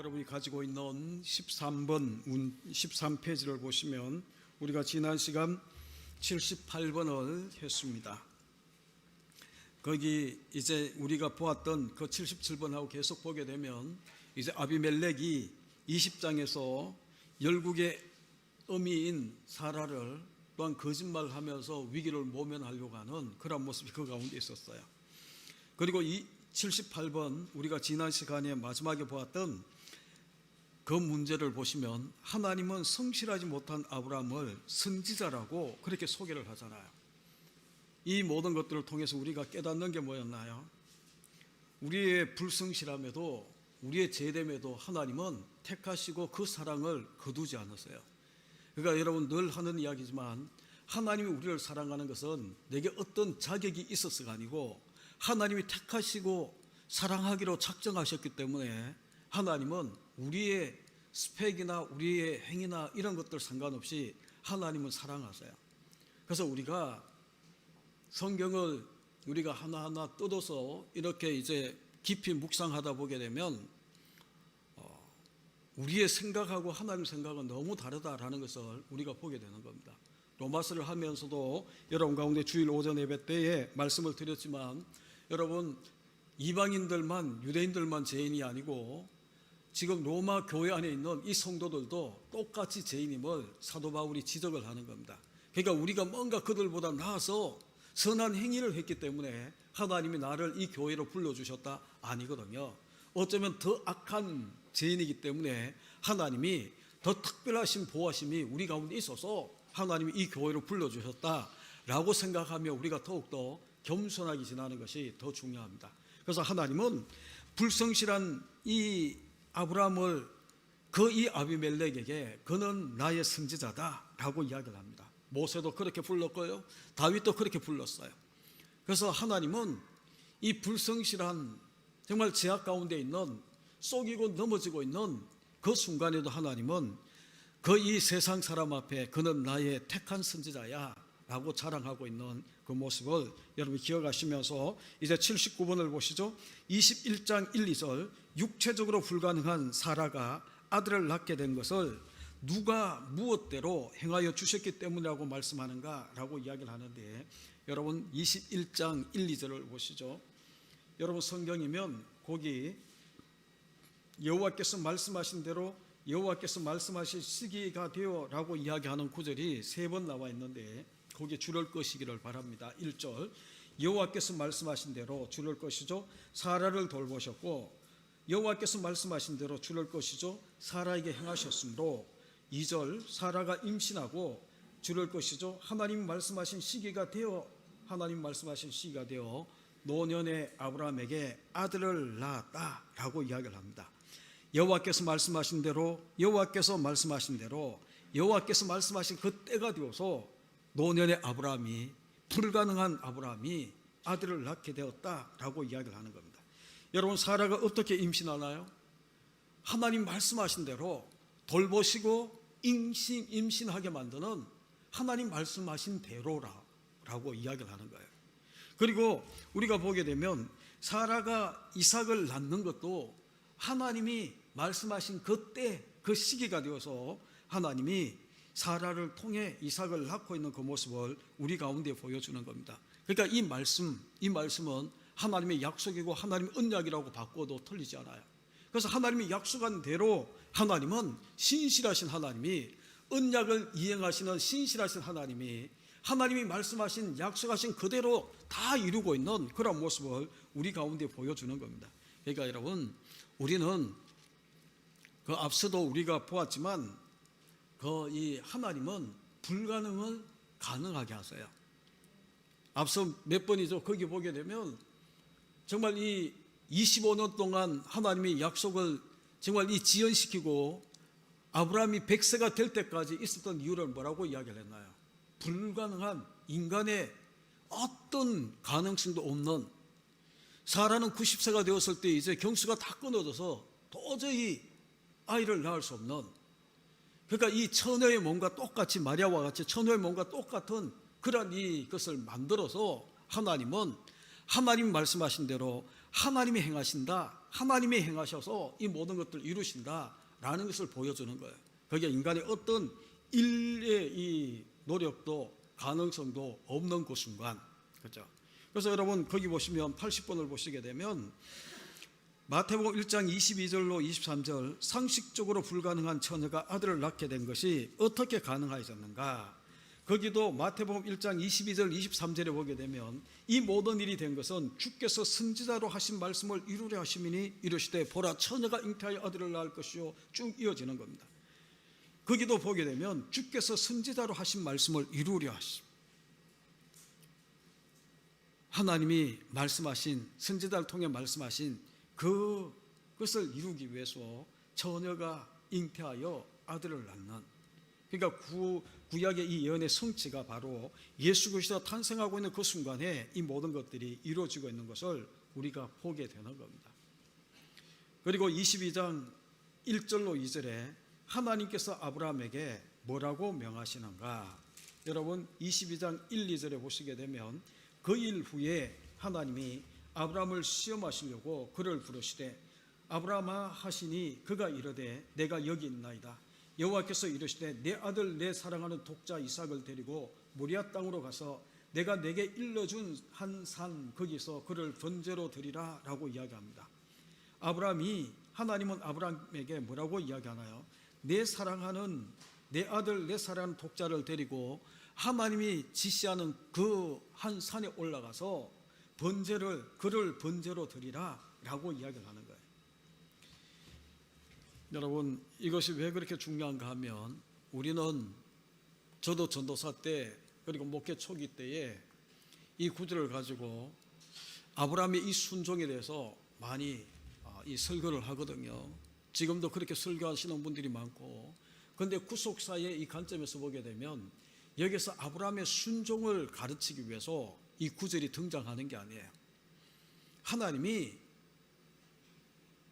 여러분이 가지고 있는 13페이지를 보시면 우리가 지난 시간 78번을 했습니다. 거기 이제 우리가 보았던 그 77번하고 계속 보게 되면 이제 아비멜렉이 20장에서 열국의 어미인 사라를 또한 거짓말하면서 위기를 모면하려고 하는 그런 모습이 그 가운데 있었어요. 그리고 이 78번 우리가 지난 시간에 마지막에 보았던 그 문제를 보시면 하나님은 성실하지 못한 아브라함을 선지자라고 그렇게 소개를 하잖아요. 이 모든 것들을 통해서 우리가 깨닫는 게 뭐였나요? 우리의 불성실함에도 우리의 죄됨에도 하나님은 택하시고 그 사랑을 거두지 않으세요. 그러니까 여러분 늘 하는 이야기지만 하나님이 우리를 사랑하는 것은 내게 어떤 자격이 있어서가 아니고 하나님이 택하시고 사랑하기로 작정하셨기 때문에 하나님은 우리의 스펙이나 우리의 행위나 이런 것들 상관없이 하나님은 사랑하세요. 그래서 우리가 성경을 우리가 하나하나 뜯어서 이렇게 이제 깊이 묵상하다 보게 되면 우리의 생각하고 하나님 생각은 너무 다르다라는 것을 우리가 보게 되는 겁니다. 로마서를 하면서도 여러분 가운데 주일 오전 예배 때에 말씀을 드렸지만 여러분 이방인들만 유대인들만 죄인이 아니고 지금 로마 교회 안에 있는 이 성도들도 똑같이 죄인임을 사도 바울이 지적을 하는 겁니다. 그러니까 우리가 뭔가 그들보다 나아서 선한 행위를 했기 때문에 하나님이 나를 이 교회로 불러주셨다? 아니거든요. 어쩌면 더 악한 죄인이기 때문에 하나님이 더 특별하신 보호하심이 우리 가운데 있어서 하나님이 이 교회로 불러주셨다라고 생각하며 우리가 더욱더 겸손하게 지나는 것이 더 중요합니다. 그래서 하나님은 불성실한 이 아브라함을 이 아비멜렉에게 그는 나의 선지자다라고 이야기를 합니다. 모세도 그렇게 불렀고요, 다윗도 그렇게 불렀어요. 그래서 하나님은 이 불성실한 정말 죄악 가운데 있는 속이고 넘어지고 있는 그 순간에도 하나님은 이 세상 사람 앞에 그는 나의 택한 선지자야 라고 자랑하고 있는 그 모습을 여러분이 기억하시면서 이제 79번을 보시죠. 21장 1, 2절 육체적으로 불가능한 사라가 아들을 낳게 된 것을 누가 무엇대로 행하여 주셨기 때문이라고 말씀하는가 라고 이야기를 하는데 여러분 21장 1, 2절을 보시죠. 여러분 성경이면 거기 여호와께서 말씀하신 대로 여호와께서 말씀하실 시기가 되어 라고 이야기하는 구절이 3번 나와 있는데 거기에 주를 것이기를 바랍니다. 1절 여호와께서 말씀하신 대로 주를 것이죠 사라를 돌보셨고 여호와께서 말씀하신 대로 주를 것이죠 사라에게 행하셨으므로 2절 사라가 임신하고 주를 것이죠 하나님 말씀하신 시기가 되어 노년의 아브라함에게 아들을 낳았다라고 이야기를 합니다. 여호와께서 말씀하신 대로 여호와께서 말씀하신 그 때가 되어서 노년의 아브라함이 불가능한 아브라함이 아들을 낳게 되었다라고 이야기를 하는 겁니다. 여러분 사라가 어떻게 임신하나요? 하나님 말씀하신 대로 돌보시고 임신하게 만드는 하나님 말씀하신 대로라고 이야기를 하는 거예요. 그리고 우리가 보게 되면 사라가 이삭을 낳는 것도 하나님이 말씀하신 그때 그 시기가 되어서 하나님이 사라를 통해 이삭을 낳고 있는 그 모습을 우리 가운데 보여주는 겁니다. 그러니까 이 말씀은 하나님의 약속이고 하나님의 언약이라고 바꿔도 틀리지 않아요. 그래서 하나님이 약속한 대로 하나님은 신실하신 하나님이 언약을 이행하시는 신실하신 하나님이 말씀하신 약속하신 그대로 다 이루고 있는 그런 모습을 우리 가운데 보여주는 겁니다. 그러니까 여러분 우리는 그 앞서도 우리가 보았지만 이 하나님은 불가능을 가능하게 하세요. 앞서 몇 번이죠. 거기 보게 되면 정말 이 25년 동안 하나님이 약속을 정말 지연시키고 아브라함이 100세가 될 때까지 있었던 이유를 뭐라고 이야기를 했나요? 불가능한 인간의 어떤 가능성도 없는 사라는 90세가 되었을 때 이제 경수가 다 끊어져서 도저히 아이를 낳을 수 없는 그러니까 이 처녀의 몸과 똑같이 마리아와 같이 처녀의 몸과 똑같은 그런 이것을 만들어서 하나님은 하나님 말씀하신 대로 하나님이 행하신다, 하나님이 행하셔서 이 모든 것들을 이루신다라는 것을 보여주는 거예요. 그게 인간의 어떤 일의 이 노력도 가능성도 없는 그 순간, 그렇죠? 그래서 여러분 거기 보시면 80번을 보시게 되면 마태복음 1장 22절로 23절, 상식적으로 불가능한 처녀가 아들을 낳게 된 것이 어떻게 가능하였는가. 거기도 마태복음 1장 22절 23절에 보게 되면 이 모든 일이 된 것은 주께서 선지자로 하신 말씀을 이루려 하심이니 이르시되 보라 처녀가 잉태하여 아들을 낳을 것이요, 쭉 이어지는 겁니다. 거기도 보게 되면 주께서 선지자로 하신 말씀을 이루려 하심, 하나님이 말씀하신, 선지자를 통해 말씀하신 그것을 이루기 위해서 처녀가 잉태하여 아들을 낳는, 그러니까 구약의 이 예언의 성취가 바로 예수 그리스도가 탄생하고 있는 그 순간에 이 모든 것들이 이루어지고 있는 것을 우리가 보게 되는 겁니다. 그리고 22장 1절로 2절에 하나님께서 아브라함에게 뭐라고 명하시는가. 여러분 22장 1, 2절에 보시게 되면 그 일 후에 하나님이 아브라함을 시험하시려고 그를 부르시되 아브라함아 하시니 그가 이르되 내가 여기 있나이다. 여호와께서 이르시되 내 아들 내 사랑하는 독자 이삭을 데리고 모리아 땅으로 가서 내가 내게 일러준 한 산 거기서 그를 번제로 드리라 라고 이야기합니다. 하나님은 아브라함에게 뭐라고 이야기하나요? 내 사랑하는 내 아들 내 사랑하는 독자를 데리고 하나님이 지시하는 그 한 산에 올라가서 그를 번제로 드리라 라고 이야기를 하는 거예요. 여러분 이것이 왜 그렇게 중요한가 하면, 우리는 저도 전도사 때 그리고 목회 초기 때에 이 구절을 가지고 아브라함의 이 순종에 대해서 많이 이 설교를 하거든요. 지금도 그렇게 설교하시는 분들이 많고, 그런데 구속사의 이 관점에서 보게 되면 여기서 아브라함의 순종을 가르치기 위해서 이 구절이 등장하는 게 아니에요. 하나님이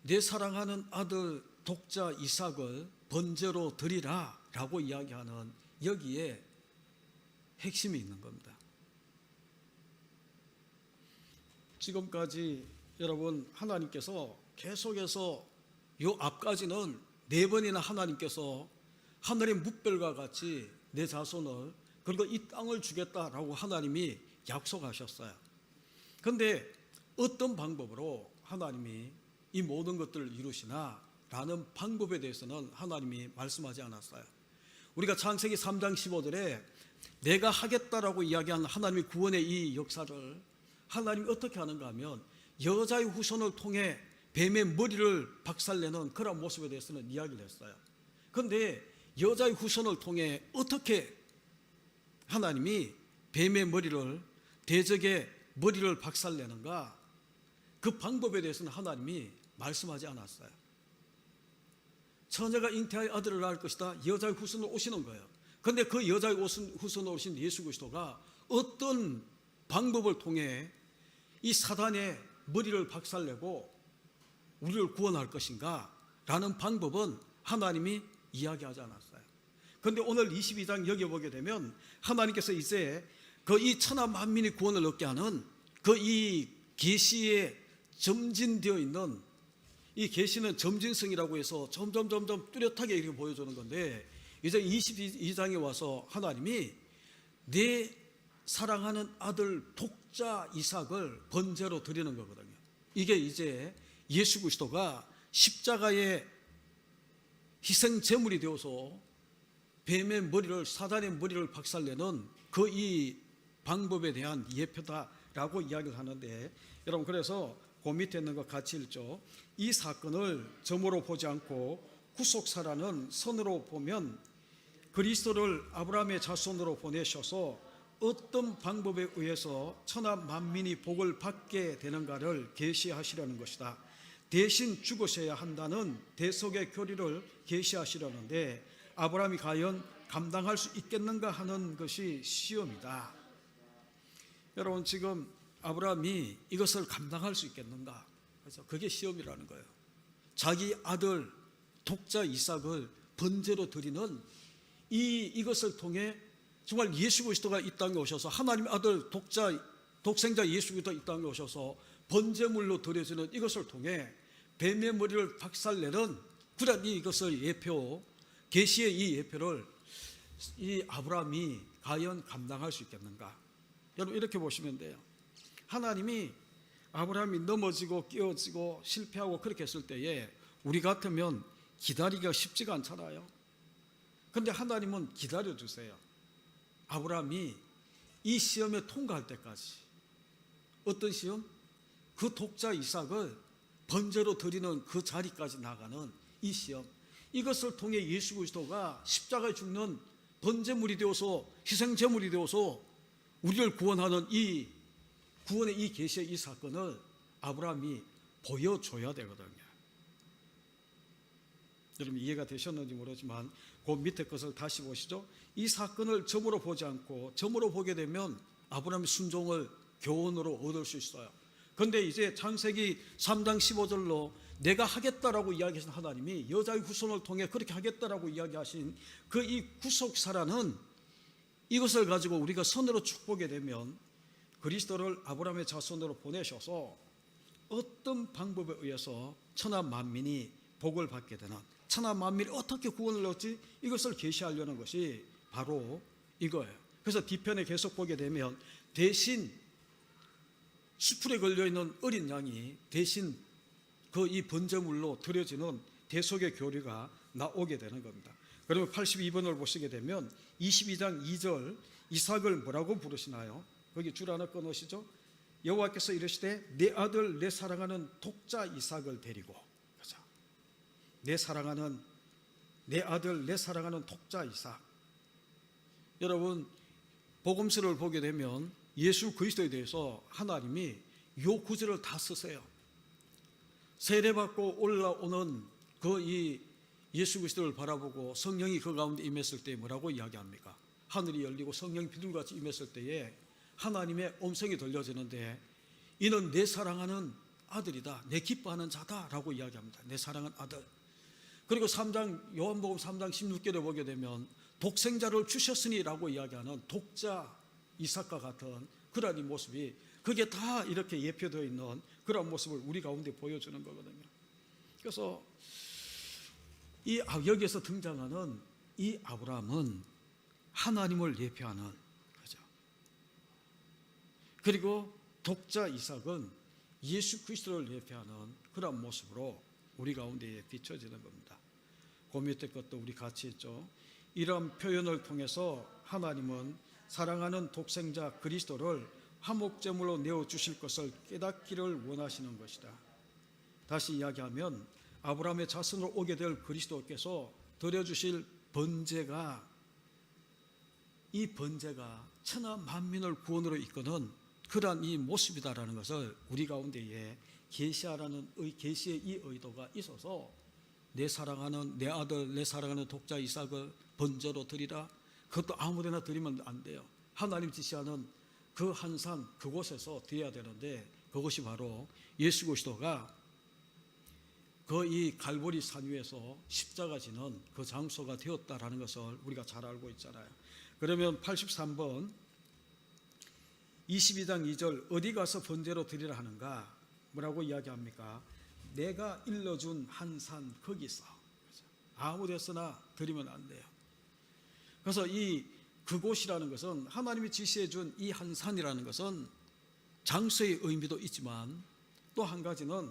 내 사랑하는 아들 독자 이삭을 번제로 드리라 라고 이야기하는 여기에 핵심이 있는 겁니다. 지금까지 여러분 하나님께서 계속해서 요 앞까지는 4번이나 하나님께서 하늘의 뭇별과 같이 내 자손을 그리고 이 땅을 주겠다라고 하나님이 약속하셨어요. 그런데 어떤 방법으로 하나님이 이 모든 것들을 이루시나 라는 방법에 대해서는 하나님이 말씀하지 않았어요. 우리가 창세기 3장 15절에 내가 하겠다라고 이야기한 하나님의 구원의 이 역사를 하나님이 어떻게 하는가 하면 여자의 후손을 통해 뱀의 머리를 박살내는 그런 모습에 대해서는 이야기를 했어요. 그런데 여자의 후손을 통해 어떻게 하나님이 뱀의 머리를, 대적의 머리를 박살내는가, 그 방법에 대해서는 하나님이 말씀하지 않았어요. 처녀가 잉태하여 아들을 낳을 것이다, 여자의 후손으로 오시는 거예요. 그런데 그 여자의 후손으로 오신 예수 그리스도가 어떤 방법을 통해 이 사단의 머리를 박살내고 우리를 구원할 것인가 라는 방법은 하나님이 이야기하지 않았어요. 그런데 오늘 22장 여기 보게 되면 하나님께서 이제 그 이 천하 만민이 구원을 얻게 하는 그 이 계시에 점진되어 있는, 이 계시는 점진성이라고 해서 점점 뚜렷하게 이렇게 보여주는 건데, 이제 22장에 와서 하나님이 내 사랑하는 아들 독자 이삭을 번제로 드리는 거거든요. 이게 이제 예수 그리스도가 십자가의 희생 제물이 되어서 뱀의 머리를, 사단의 머리를 박살내는 그 이 방법에 대한 예표다라고 이야기를 하는데, 여러분 그래서 그 밑에 있는 것 같이 읽죠. 이 사건을 점으로 보지 않고 구속사라는 선으로 보면 그리스도를 아브라함의 자손으로 보내셔서 어떤 방법에 의해서 천하 만민이 복을 받게 되는가를 계시하시려는 것이다. 대신 죽으셔야 한다는 대속의 교리를 계시하시려는데 아브라함이 과연 감당할 수 있겠는가 하는 것이 시험이다. 여러분 지금 아브라함이 이것을 감당할 수 있겠는가? 그래서 그게 시험이라는 거예요. 자기 아들 독자 이삭을 번제로 드리는 이것을 통해 정말 예수 그리스도가 이 땅에 오셔서 하나님의 아들 독자 독생자 예수 그리스도 이 땅에 오셔서 번제물로 드려지는 이것을 통해 뱀의 머리를 박살내는 그런 이것을 예표, 계시의 이 예표를 이 아브라함이 과연 감당할 수 있겠는가? 여러분 이렇게 보시면 돼요. 하나님이 아브라함이 넘어지고 끼어지고 실패하고 그렇게 했을 때에 우리 같으면 기다리기가 쉽지가 않잖아요. 그런데 하나님은 기다려주세요. 아브라함이 이 시험에 통과할 때까지. 어떤 시험? 그 독자 이삭을 번제로 드리는 그 자리까지 나가는 이 시험, 이것을 통해 예수 그리스도가 십자가에 죽는 번제물이 되어서 희생제물이 되어서 우리를 구원하는 이 구원의 이 계시의 이 사건을 아브라함이 보여줘야 되거든요. 여러분 이해가 되셨는지 모르지만 그 밑에 것을 다시 보시죠. 이 사건을 점으로 보지 않고 점으로 보게 되면 아브라함의 순종을 교훈으로 얻을 수 있어요. 그런데 이제 창세기 3장 15절로 내가 하겠다라고 이야기하신 하나님이 여자의 후손을 통해 그렇게 하겠다라고 이야기하신 그 이 구속사라는 이것을 가지고 우리가 선으로 쭉 보게 되면 그리스도를 아브라함의 자손으로 보내셔서 어떤 방법에 의해서 천하 만민이 복을 받게 되는, 천하 만민이 어떻게 구원을 얻지, 이것을 계시하려는 것이 바로 이거예요. 그래서 뒤편에 계속 보게 되면 대신 수풀에 걸려있는 어린 양이 대신 그 이 번제물로 드려지는 대속의 교리가 나오게 되는 겁니다. 그러면 82번을 보시게 되면 22장 2절 이삭을 뭐라고 부르시나요? 거기 줄 하나 꺼놓으시죠. 여호와께서 이르시되 내 아들 내 사랑하는 독자 이삭을 데리고, 그렇죠? 내 사랑하는 내 아들 내 사랑하는 독자 이삭. 여러분 복음서를 보게 되면 예수 그리스도에 대해서 하나님이 요 구절을 다 쓰세요. 세례받고 올라오는 그 이 예수 그리스도를 바라보고 성령이 그 가운데 임했을 때 뭐라고 이야기합니까? 하늘이 열리고 성령이 비둘기같이 임했을 때에 하나님의 음성이 들려지는데 이는 내 사랑하는 아들이다, 내 기뻐하는 자다라고 이야기합니다. 내 사랑하는 아들. 그리고 3장 요한복음 3장 16절에 보게 되면 독생자를 주셨으니라고 이야기하는 독자 이삭과 같은 그런 이 모습이 그게 다 이렇게 예표되어 있는 그런 모습을 우리 가운데 보여주는 거거든요. 그래서 여기에서 등장하는 이 아브라함은 하나님을 예표하는 거죠. 그리고 독자 이삭은 예수 그리스도를 예표하는 그런 모습으로 우리 가운데에 비춰지는 겁니다. 그 밑에 것도 우리 같이 했죠. 이런 표현을 통해서 하나님은 사랑하는 독생자 그리스도를 화목제물로 내어주실 것을 깨닫기를 원하시는 것이다. 다시 이야기하면 아브라함의 자손으로 오게 될 그리스도께서 드려주실 번제가, 이 번제가 천하 만민을 구원으로 이끄는 그러한 이 모습이다라는 것을 우리 가운데에 계시하라는 계시의 이 의도가 있어서 내 사랑하는 내 아들 내 사랑하는 독자 이삭을 번제로 드리라. 그것도 아무데나 드리면 안 돼요. 하나님 지시하는 그 한산 그곳에서 드려야 되는데 그것이 바로 예수 그리스도가 그 이 갈보리 산 위에서 십자가 지는 그 장소가 되었다라는 것을 우리가 잘 알고 있잖아요. 그러면 83번 22장 2절 어디 가서 번제로 드리라 하는가? 뭐라고 이야기합니까? 내가 일러준 한산 거기서. 아무 데서나 드리면 안 돼요. 그래서 이 그곳이라는 것은 하나님이 지시해 준 이 한산이라는 것은 장소의 의미도 있지만 또 한 가지는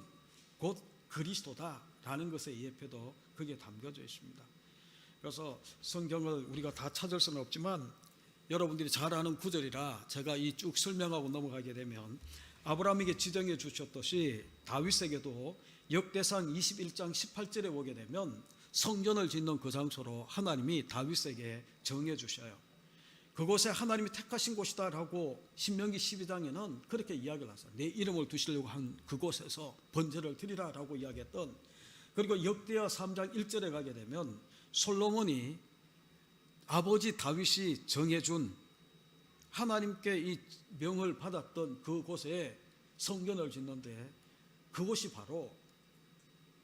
곧 그리스도다라는 것의 예표도 거기에 담겨져 있습니다. 그래서 성경을 우리가 다 찾을 수는 없지만 여러분들이 잘 아는 구절이라 제가 이 쭉 설명하고 넘어가게 되면 아브라함에게 지정해 주셨듯이 다윗에게도 역대상 21장 18절에 보게 되면 성전을 짓는 그 장소로 하나님이 다윗에게 정해 주셔요. 그곳에 하나님이 택하신 곳이다라고 신명기 12장에는 그렇게 이야기를 하세요. 내 이름을 두시려고 한 그곳에서 번제를 드리라라고 이야기했던, 그리고 역대하 3장 1절에 가게 되면 솔로몬이 아버지 다윗이 정해준 하나님께 이 명을 받았던 그곳에 성전을 짓는데 그곳이 바로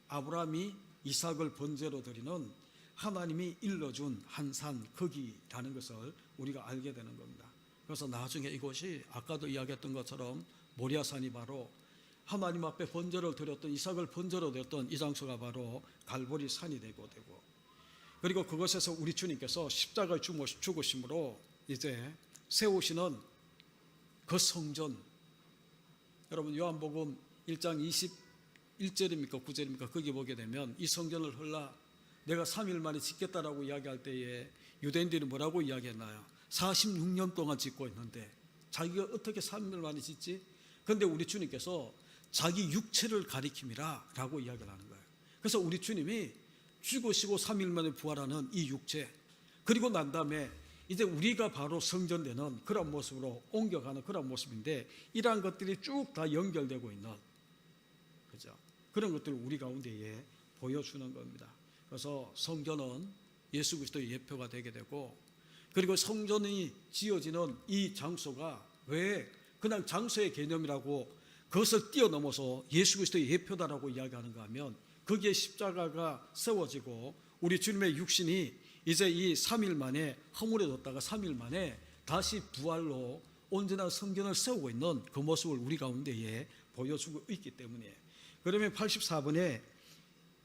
아브라함이 이삭을 번제로 드리는 하나님이 일러준 한산 거기라는 것을 우리가 알게 되는 겁니다. 그래서 나중에 이곳이 아까도 이야기했던 것처럼 모리아산이 바로 하나님 앞에 번제를 드렸던, 이삭을 번제로 드렸던 이 장소가 바로 갈보리 산이 되고, 그리고 그것에서 우리 주님께서 십자가에 죽으심으로 이제 세우시는 그 성전, 여러분 요한복음 1장 21절입니까 9절입니까 거기 보게 되면 이 성전을 헐라 내가 3일 만에 짓겠다라고 이야기할 때에 유대인들이 뭐라고 이야기했나요? 46년 동안 짓고 있는데 자기가 어떻게 3일 만에 짓지? 그런데 우리 주님께서 자기 육체를 가리킴이라 라고 이야기를 하는 거예요. 그래서 우리 주님이 죽으시고 3일 만에 부활하는 이 육체, 그리고 난 다음에 이제 우리가 바로 성전되는 그런 모습으로 옮겨가는 그런 모습인데, 이러한 것들이 쭉 다 연결되고 있는, 그죠? 그런 것들을 우리 가운데에 보여주는 겁니다. 그래서 성전은 예수 그리스도의 예표가 되게 되고, 그리고 성전이 지어지는 이 장소가 왜 그냥 장소의 개념이라고 그것을 뛰어넘어서 예수 그리스도의 예표다라고 이야기하는가 하면, 거기에 십자가가 세워지고 우리 주님의 육신이 이제 이 3일 만에 허물어졌다가 3일 만에 다시 부활로 온전한 성전을 세우고 있는 그 모습을 우리 가운데에 보여주고 있기 때문에, 그러면 84번에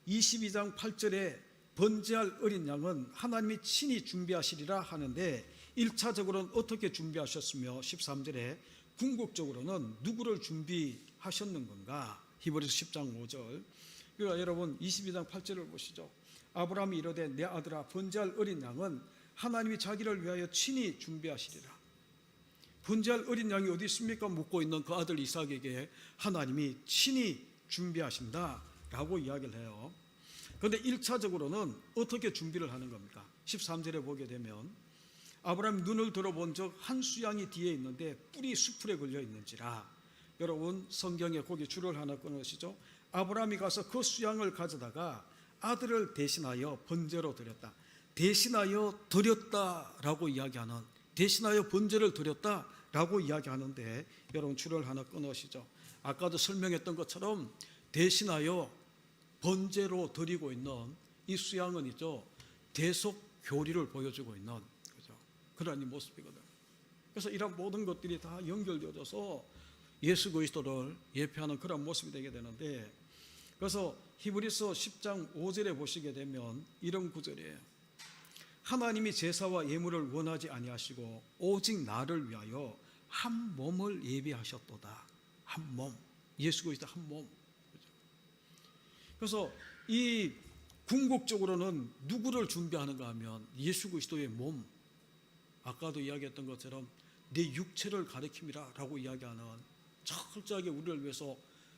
22장 8절에 번제할 어린 양은 하나님이 친히 준비하시리라 하는데 1차적으로는 어떻게 준비하셨으며 13절에 궁극적으로는 누구를 준비하셨는 건가? 히브리서 10장 5절. 그러니까 여러분 22장 8절을 보시죠. 아브라함이 이르되 내 아들아 번제할 어린 양은 하나님이 자기를 위하여 친히 준비하시리라. 번제할 어린 양이 어디 있습니까? 묻고 있는 그 아들 이삭에게 하나님이 친히 준비하신다라고 이야기를 해요. 그런데 1차적으로는 어떻게 준비를 하는 겁니까? 13절에 보게 되면 아브라함이 눈을 들어본 적 한 수양이 뒤에 있는데 뿔이 수풀에 걸려 있는지라. 여러분 성경에 거기 줄을 하나 끊으시죠. 아브라함이 가서 그 수양을 가져다가 아들을 대신하여 번제로 드렸다. 대신하여 드렸다라고 이야기하는, 대신하여 번제를 드렸다라고 이야기하는데, 여러분 줄을 하나 끊으시죠. 아까도 설명했던 것처럼 대신하여 번제로 드리고 있는 이 수양은 있죠, 대속 교리를 보여주고 있는, 그죠, 그런 이 모습이거든. 그래서 이런 모든 것들이 다 연결되어져서 예수 그리스도를 예표하는 그런 모습이 되게 되는데, 그래서 히브리서 10장 5절에 보시게 되면 이런 구절이에요. 하나님이 제사와 예물을 원하지 아니하시고 오직 나를 위하여 한 몸을 예비하셨도다. 한 몸, 예수 그리스도 한 몸. 그래서 이 궁극적으로는 누구를 준비하는가 하면 예수 그리스도의 몸, 아까도 이야기했던 것처럼 내 육체를 가리킴이라 라고 이야기하는, 철저하게 우리를 위해서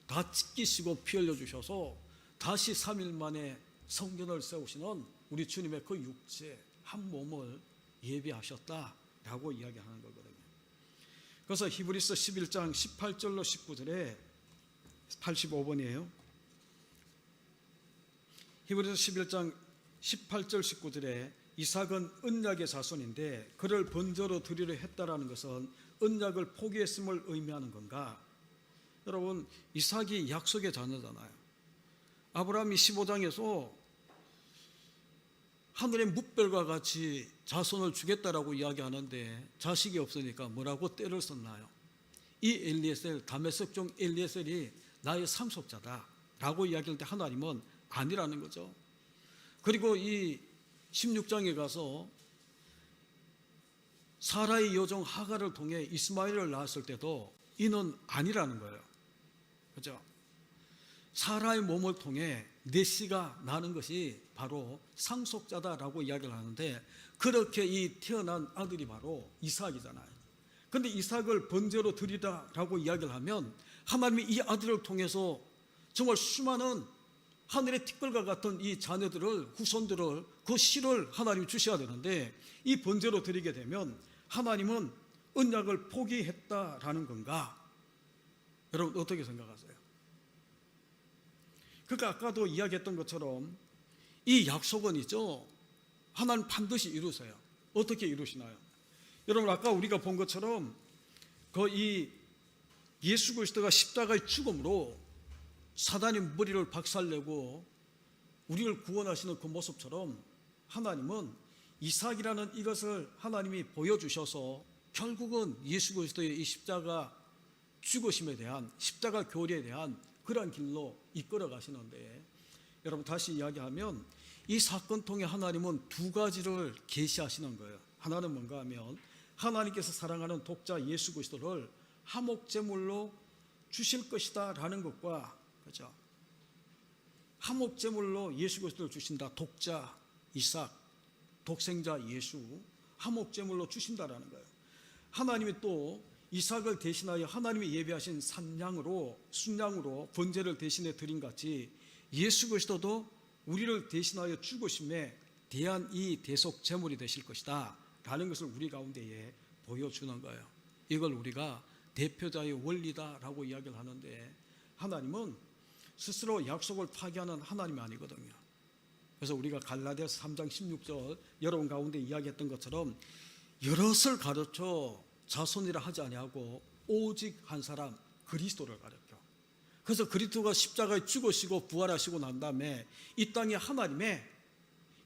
다 찢기시고 피 흘려주셔서 다시 3일 만에 성전을 세우시는 우리 주님의 그 육체 한 몸을 예비하셨다라고 이야기하는 거거든요. 그래서 히브리서 11장 18절로 19절에 85번이에요. 히브리서 11장 18절 19절에 이삭은 언약의 자손인데 그를 번제로 드리려 했다라는 것은 언약을 포기했음을 의미하는 건가? 여러분 이삭이 약속의 자녀잖아요. 아브라함이 15장에서 하늘의 뭇별과 같이 자손을 주겠다라고 이야기하는데 자식이 없으니까 뭐라고 때를 썼나요? 이 엘리에셀, 다메섹 종 엘리에셀이 나의 상속자다라고 이야기할 때 하나님은 아니라는 거죠. 그리고 이 16장에 가서 사라의 여종 하갈을 통해 이스마엘을 낳았을 때도 이는 아니라는 거예요. 그렇죠? 사라의 몸을 통해 네시가 나는 것이 바로 상속자다라고 이야기를 하는데, 그렇게 이 태어난 아들이 바로 이삭이잖아요. 그런데 이삭을 번제로 드리라라고 이야기를 하면 하나님이 이 아들을 통해서 정말 수많은 하늘의 티끌과 같은 이 자녀들을, 후손들을, 그 씨를 하나님이 주셔야 되는데, 이 번제로 드리게 되면 하나님은 언약을 포기했다라는 건가? 여러분 어떻게 생각하세요? 그러니까 아까도 이야기했던 것처럼 이 약속은 있죠, 하나님 반드시 이루세요. 어떻게 이루시나요? 여러분 아까 우리가 본 것처럼 그 이 예수 그리스도가 십자가의 죽음으로 사단의 머리를 박살내고 우리를 구원하시는 그 모습처럼 하나님은 이삭이라는 이것을 하나님이 보여주셔서 결국은 예수 그리스도의 이 십자가 죽으심에 대한, 십자가 교리에 대한 그러한 길로 이끌어 가시는데, 여러분 다시 이야기하면 이 사건 통해 하나님은 두 가지를 계시하시는 거예요. 하나는 뭔가 하면 하나님께서 사랑하는 독자 예수 그리스도를 화목제물로 주실 것이다 라는 것과, 그렇죠? 화목제물로 예수 그리스도를 주신다. 독자 이삭, 독생자 예수, 화목제물로 주신다라는 거예요. 하나님이 또 이삭을 대신하여 하나님이 예비하신 산양으로, 순양으로 번제를 대신해 드린 같이 예수 그리스도도 우리를 대신하여 죽으심에 대한 이 대속 제물이 되실 것이다 라는 것을 우리 가운데에 보여주는 거예요. 이걸 우리가 대표자의 원리다라고 이야기를 하는데, 하나님은 스스로 약속을 파기하는 하나님이 아니거든요. 그래서 우리가 갈라디아서 3장 16절 여러분 가운데 이야기했던 것처럼 여럿을 가르쳐 자손이라 하지 아니하고 오직 한 사람 그리스도를 가르쳐. 그래서 그리스도가 십자가에 죽으시고 부활하시고 난 다음에 이 땅에 하나님의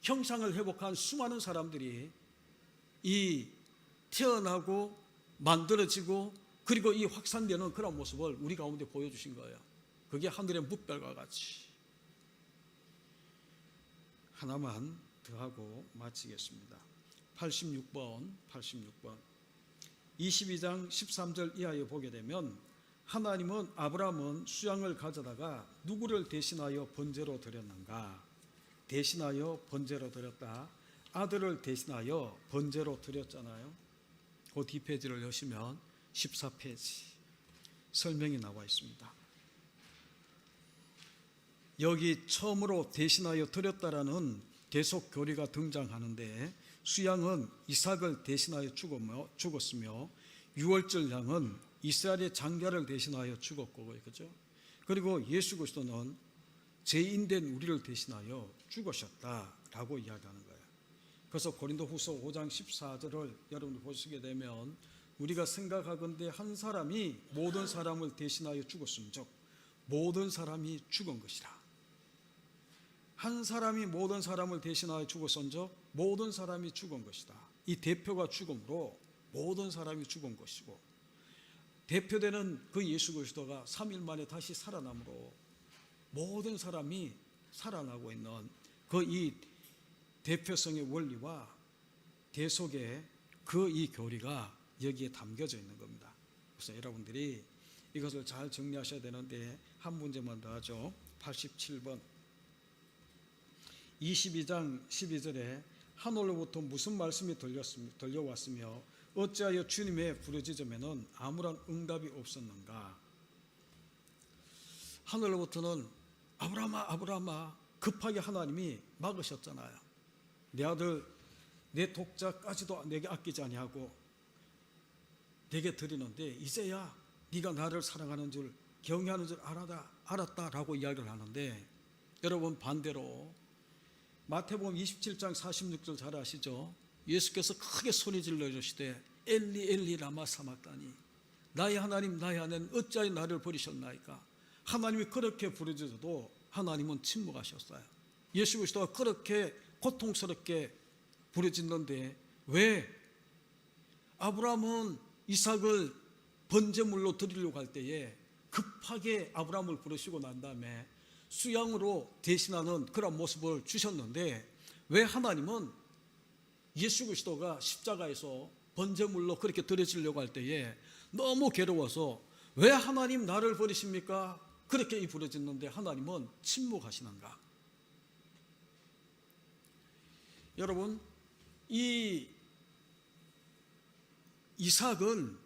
형상을 회복한 수많은 사람들이 이 태어나고 만들어지고 그리고 이 확산되는 그런 모습을 우리 가운데 보여주신 거예요. 그게 하늘의 뭇별과 같이. 하나만 더 하고 마치겠습니다. 86번 22장 13절 이하에 보게 되면, 하나님은 아브라함은 수양을 가져다가 누구를 대신하여 번제로 드렸는가? 대신하여 번제로 드렸다. 아들을 대신하여 번제로 드렸잖아요. 그 뒷페이지를 여시면 14페이지 설명이 나와 있습니다. 여기 처음으로 대신하여 드렸다라는 대속 교리가 등장하는데, 수양은 이삭을 대신하여 죽었으며 유월절 양은 이스라엘의 장자를 대신하여 죽었고, 그렇죠? 그리고 예수 그리스도는 죄인된 우리를 대신하여 죽으셨다라고 이야기하는 거예요. 그래서 고린도후서 5장 14절을 여러분들 보시게 되면, 우리가 생각하건대 한 사람이 모든 사람을 대신하여 죽었음즉 모든 사람이 죽은 것이라. 한 사람이 모든 사람을 대신하여 죽었은즉 모든 사람이 죽은 것이다. 이 대표가 죽음으로 모든 사람이 죽은 것이고, 대표되는 그 예수 그리스도가 3일 만에 다시 살아남으로 모든 사람이 살아나고 있는 그 이 대표성의 원리와 대속의 그 이 교리가 여기에 담겨져 있는 겁니다. 그래서 여러분들이 이것을 잘 정리하셔야 되는데, 한 문제만 더 하죠. 87번 22장 12절에 하늘로부터 무슨 말씀이 들려왔으며 어찌하여 주님의 부르짖음에는 아무런 응답이 없었는가? 하늘로부터는 아브라함아 아브라함아 급하게 하나님이 막으셨잖아요. 내 아들 내 독자까지도 내게 아끼지 아니하고 내게 드리는데 이제야 네가 나를 사랑하는 줄 경외하는 줄 알았다라고 이야기를 하는데, 여러분 반대로 마태복음 27장 46절 잘 아시죠? 예수께서 크게 소리질러 주시되 엘리 엘리 라마 사막다니, 나의 하나님 나의 하나님 어찌하여 나를 버리셨나이까? 하나님이 그렇게 부르짖어도 하나님은 침묵하셨어요. 예수 그리스도가 그렇게 고통스럽게 부르짖는데 왜 아브라함은 이삭을 번제물로 드리려고 할 때에 급하게 아브라함을 부르시고 난 다음에 수양으로 대신하는 그런 모습을 주셨는데, 왜 하나님은 예수 그리스도가 십자가에서 번제물로 그렇게 드려지려고 할 때에 너무 괴로워서 왜 하나님 나를 버리십니까? 그렇게 부르짖는데 하나님은 침묵하시는가? 여러분, 이 이삭은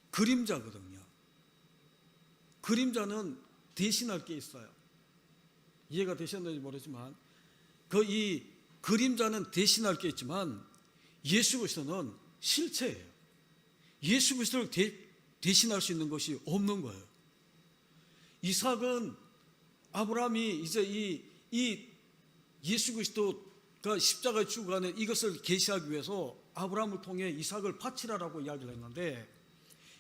그림자거든요. 그림자는 대신할 게 있어요. 이해가 되셨는지 모르지만 그 이 그림자는 대신할 게 있지만 예수 그리스도는 실체예요. 예수 그리스도를 대신할 수 있는 것이 없는 거예요. 이삭은 아브라함이 이제 이 예수 그리스도가 십자가에 죽어가는 이것을 계시하기 위해서 아브라함을 통해 이삭을 바치라라고 이야기를 했는데,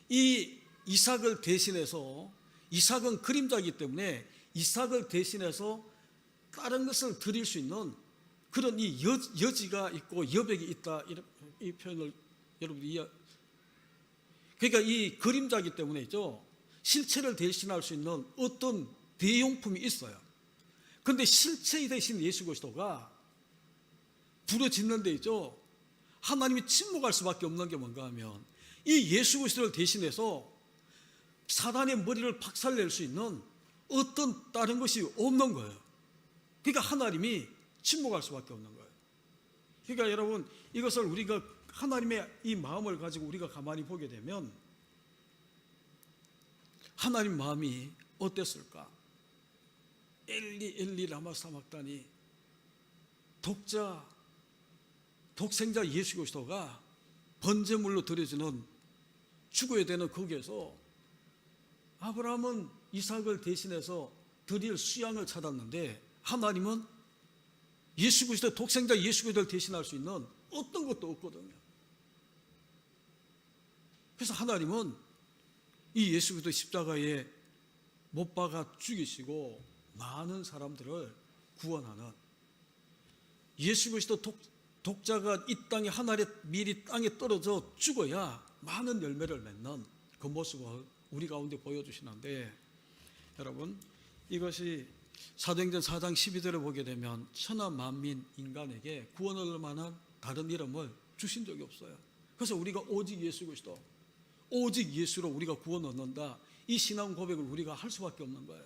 이 이삭을 대신해서, 이삭은 그림자이기 때문에 이삭을 대신해서 다른 것을 드릴 수 있는 그런 이 여지가 있고 여백이 있다, 이 표현을 여러분이 그러니까 이 그림자이기 때문에 있죠. 실체를 대신할 수 있는 어떤 대용품이 있어요. 그런데 실체 대신 예수 그리스도가 부러짓는 데 있죠. 하나님이 침묵할 수밖에 없는 게 뭔가 하면 이 예수 그리스도를 대신해서 사단의 머리를 박살낼 수 있는 어떤 다른 것이 없는 거예요. 그러니까 하나님이 침묵할 수밖에 없는 거예요. 그러니까 여러분, 이것을 우리가 하나님의 이 마음을 가지고 우리가 가만히 보게 되면 하나님 마음이 어땠을까? 엘리 라마 사막다니, 독생자 예수 그리스도가 번제물로 드려지는 죽어야 되는 거기에서 아브라함은 이삭을 대신해서 드릴 수양을 찾았는데 하나님은 예수 그리스도, 독생자 예수 그리스도를 대신할 수 있는 어떤 것도 없거든요. 그래서 하나님은 이 예수 그리스도 십자가에 못 박아 죽이시고 많은 사람들을 구원하는, 예수 그리스도 독자가 이 땅에 하늘에 미리 땅에 떨어져 죽어야 많은 열매를 맺는 그 모습을 우리 가운데 보여주시는데, 여러분, 이것이 사도행전 4장 12절을 보게 되면 천하 만민 인간에게 구원을 만한 다른 이름을 주신 적이 없어요. 그래서 우리가 오직 예수 그리스도, 오직 예수로 우리가 구원 얻는다, 이 신앙 고백을 우리가 할 수밖에 없는 거예요.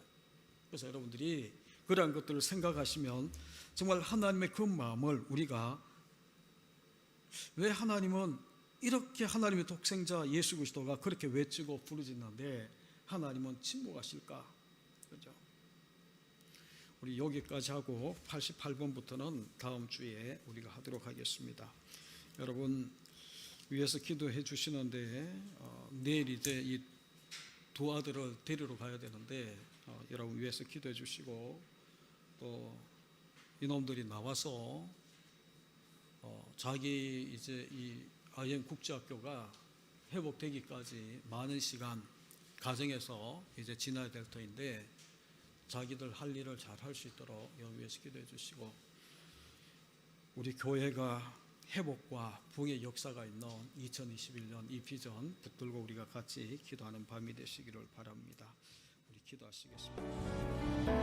그래서 여러분들이 그러한 것들을 생각하시면 정말 하나님의 그 마음을 우리가, 왜 하나님은 이렇게 하나님의 독생자 예수 그리스도가 그렇게 외치고 부르짖는데 하나님은 침묵하실까? 그렇죠? 우리 여기까지 하고 88번부터는 다음 주에 우리가 하도록 하겠습니다. 여러분, 위에서 기도해 주시는데 내일 이제 이 두 아들을 데리러 가야 되는데 여러분 위에서 기도해 주시고, 또 이놈들이 나와서 자기 이제 이 IM 국제학교가 회복되기까지 많은 시간 가정에서 이제 지나야 될 터인데 자기들 할 일을 잘 할 수 있도록 여기 위해서 기도해 주시고, 우리 교회가 회복과 부흥의 역사가 있는 2021년 이 비전 붙들고 우리가 같이 기도하는 밤이 되시기를 바랍니다. 우리 기도하시겠습니다.